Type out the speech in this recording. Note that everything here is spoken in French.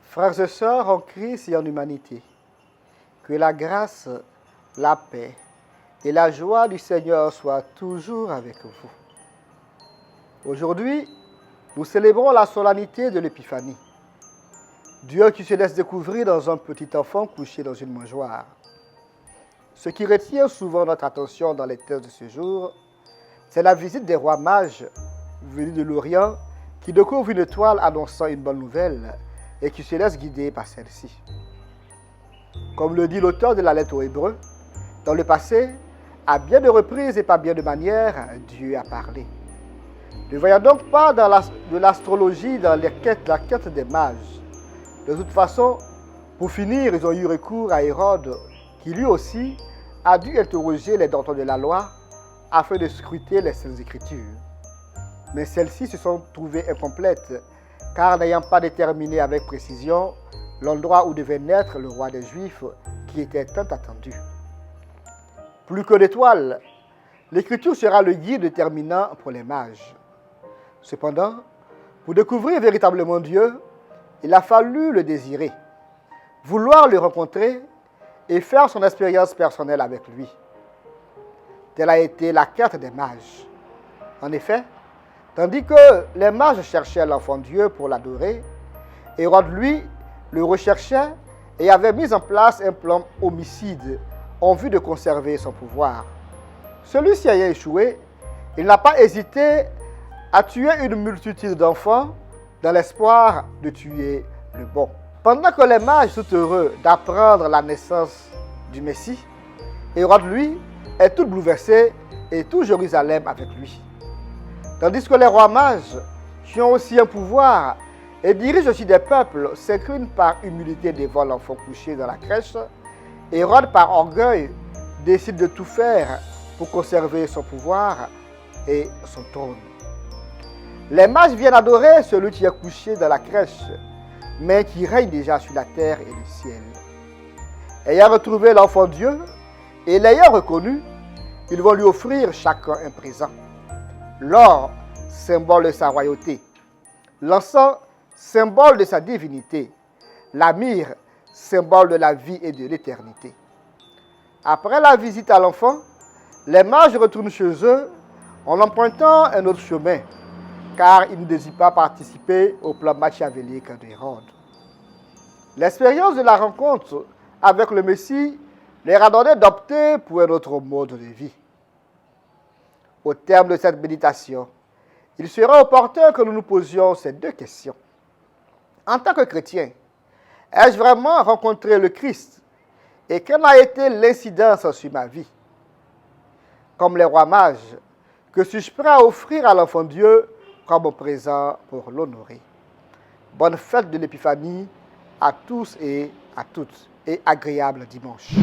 Frères et sœurs en Christ et en humanité, que la grâce, la paix et la joie du Seigneur soient toujours avec vous. Aujourd'hui, nous célébrons la solennité de l'Épiphanie. Dieu qui se laisse découvrir dans un petit enfant couché dans une mangeoire. Ce qui retient souvent notre attention dans les textes de ce jour, c'est la visite des rois mages venus de l'Orient qui découvrent une étoile annonçant une bonne nouvelle et qui se laissent guider par celle-ci. Comme le dit l'auteur de la lettre aux Hébreux, dans le passé, à bien de reprises et par bien de manières, Dieu a parlé. Ne voyons donc pas de l'astrologie dans la quête des mages. De toute façon, pour finir, ils ont eu recours à Hérode, qui lui aussi a dû interroger les docteurs de la loi afin de scruter les Saintes Écritures. Mais celles-ci se sont trouvées incomplètes, car n'ayant pas déterminé avec précision l'endroit où devait naître le roi des Juifs, qui était tant attendu. Plus que l'étoile, l'Écriture sera le guide déterminant pour les mages. Cependant, pour découvrir véritablement Dieu, il a fallu le désirer, vouloir le rencontrer et faire son expérience personnelle avec lui. Telle a été la quête des mages. En effet, tandis que les mages cherchaient l'enfant Dieu pour l'adorer, Hérode, lui, le recherchait et avait mis en place un plan homicide en vue de conserver son pouvoir. Celui-ci ayant échoué, il n'a pas hésité à tuer une multitude d'enfants dans l'espoir de tuer le bon. Pendant que les mages sont heureux d'apprendre la naissance du Messie, Hérode, lui, est tout bouleversé et tout Jérusalem avec lui. Tandis que les rois mages, qui ont aussi un pouvoir et dirigent aussi des peuples, s'inclinent par humilité devant l'enfant couché dans la crèche, Hérode, par orgueil, décide de tout faire pour conserver son pouvoir et son trône. Les mages viennent adorer celui qui est couché dans la crèche, mais qui règne déjà sur la terre et le ciel. Ayant retrouvé l'enfant Dieu et l'ayant reconnu, ils vont lui offrir chacun un présent. L'or, symbole de sa royauté. L'encens, symbole de sa divinité. La myrrhe, symbole de la vie et de l'éternité. Après la visite à l'enfant, les mages retournent chez eux en empruntant un autre chemin, car ils ne désirent pas participer au plan machiavélique d'Hérode. L'expérience de la rencontre avec le Messie leur a donné d'opter pour un autre mode de vie. Au terme de cette méditation, il sera opportun que nous nous posions ces deux questions. En tant que chrétien, ai-je vraiment rencontré le Christ et quelle a été l'incidence sur ma vie? Comme les rois mages, que suis-je prêt à offrir à l'enfant Dieu comme présent pour l'honorer? Bonne fête de l'Épiphanie à tous et à toutes et agréable dimanche.